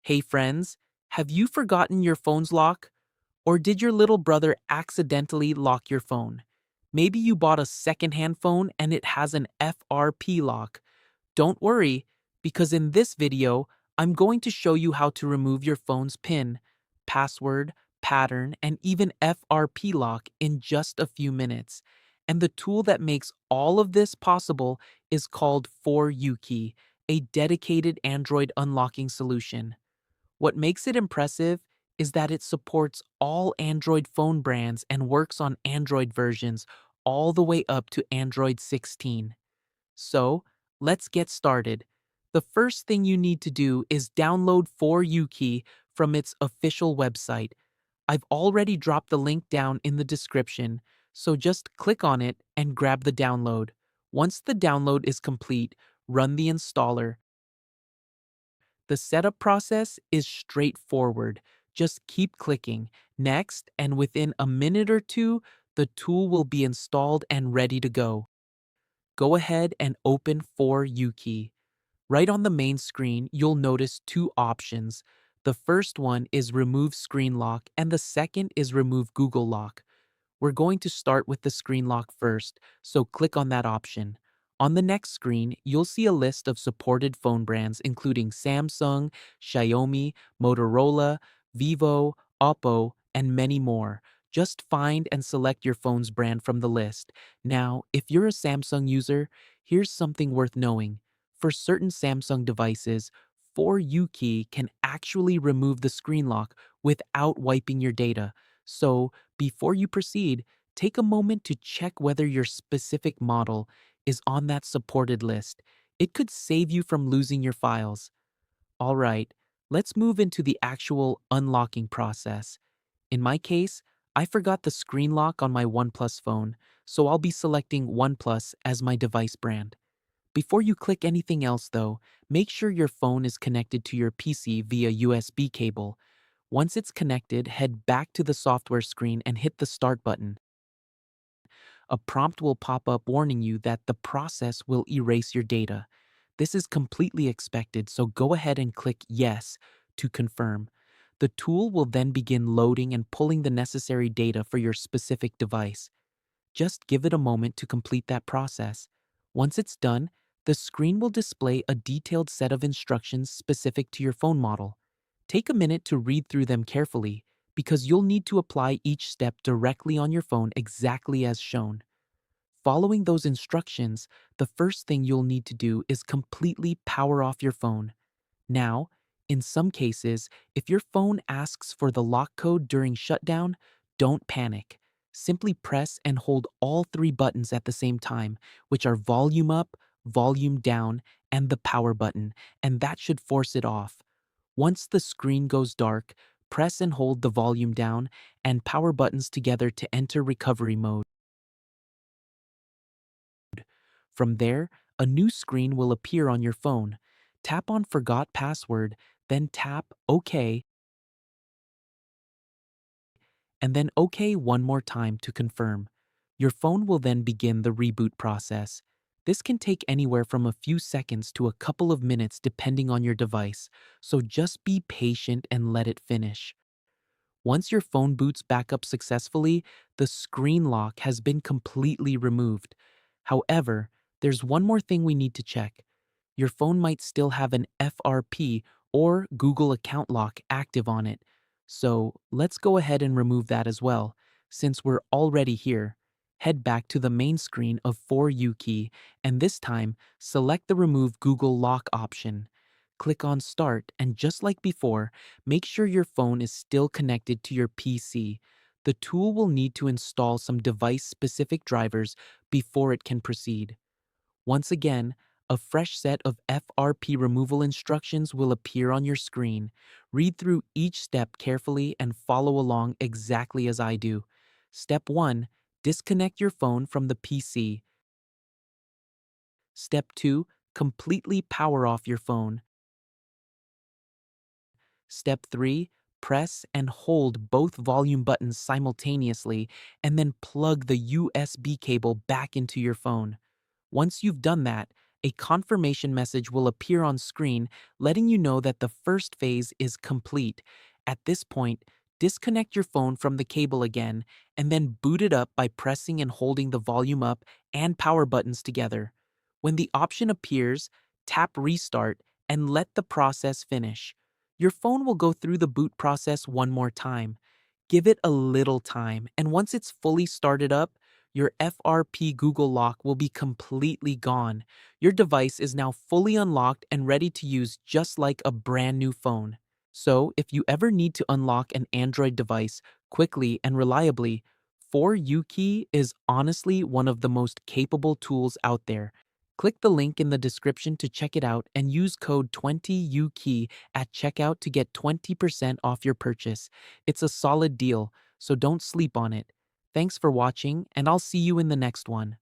Hey friends, have you forgotten your phone's lock? Or did your little brother accidentally lock your phone? Maybe you bought a secondhand phone and it has an FRP lock. Don't worry, because in this video, I'm going to show you how to remove your phone's PIN, password, pattern, and even FRP lock in just a few minutes. And the tool that makes all of this possible is called 4UKey, a dedicated Android unlocking solution. What makes it impressive is that it supports all Android phone brands and works on Android versions all the way up to Android 16. So, let's get started. The first thing you need to do is download 4UKey from its official website. I've already dropped the link down in the description, so just click on it and grab the download. Once the download is complete, run the installer. The setup process is straightforward. Just keep clicking next, and within a minute or two, the tool will be installed and ready to go. Go ahead and open 4UKey. Right on the main screen, you'll notice two options. The first one is Remove Screen Lock, and the second is Remove Google Lock. We're going to start with the screen lock first, so click on that option. On the next screen, you'll see a list of supported phone brands including Samsung, Xiaomi, Motorola, Vivo, Oppo, and many more. Just find and select your phone's brand from the list. Now, if you're a Samsung user, here's something worth knowing. For certain Samsung devices, 4UKey can actually remove the screen lock without wiping your data. So, before you proceed, take a moment to check whether your specific model is on that supported list. It could save you from losing your files. All right, let's move into the actual unlocking process. In my case, I forgot the screen lock on my OnePlus phone, so I'll be selecting OnePlus as my device brand. Before you click anything else though, make sure your phone is connected to your PC via USB cable. Once it's connected, head back to the software screen and hit the Start button. A prompt will pop up warning you that the process will erase your data. This is completely expected, so go ahead and click Yes to confirm. The tool will then begin loading and pulling the necessary data for your specific device. Just give it a moment to complete that process. Once it's done, the screen will display a detailed set of instructions specific to your phone model. Take a minute to read through them carefully, because you'll need to apply each step directly on your phone exactly as shown. Following those instructions, the first thing you'll need to do is completely power off your phone. Now, in some cases, if your phone asks for the lock code during shutdown, don't panic. Simply press and hold all three buttons at the same time, which are volume up, volume down, and the power button, and that should force it off. Once the screen goes dark, press and hold the volume down and power buttons together to enter recovery mode. From there, a new screen will appear on your phone. Tap on Forgot Password, then tap OK, and then OK one more time to confirm. Your phone will then begin the reboot process. This can take anywhere from a few seconds to a couple of minutes depending on your device, so just be patient and let it finish. Once your phone boots back up successfully, the screen lock has been completely removed. However, there's one more thing we need to check. Your phone might still have an FRP or Google account lock active on it. So let's go ahead and remove that as well. Since we're already here, head back to the main screen of 4UKey and this time select the Remove Google Lock option. Click on Start and just like before, make sure your phone is still connected to your PC. The tool will need to install some device-specific drivers before it can proceed. Once again, a fresh set of FRP removal instructions will appear on your screen. Read through each step carefully and follow along exactly as I do. Step 1. Disconnect your phone from the PC. Step 2. Completely power off your phone. Step 3. Press and hold both volume buttons simultaneously and then plug the USB cable back into your phone. Once you've done that, a confirmation message will appear on screen letting you know that the first phase is complete. At this point, disconnect your phone from the cable again and then boot it up by pressing and holding the volume up and power buttons together. When the option appears, tap Restart and let the process finish. Your phone will go through the boot process one more time. Give it a little time, and once it's fully started up, your FRP Google lock will be completely gone. Your device is now fully unlocked and ready to use just like a brand new phone. So, if you ever need to unlock an Android device quickly and reliably, 4U Key is honestly one of the most capable tools out there. Click the link in the description to check it out and use code 20UKEY at checkout to get 20% off your purchase. It's a solid deal, so don't sleep on it. Thanks for watching, and I'll see you in the next one.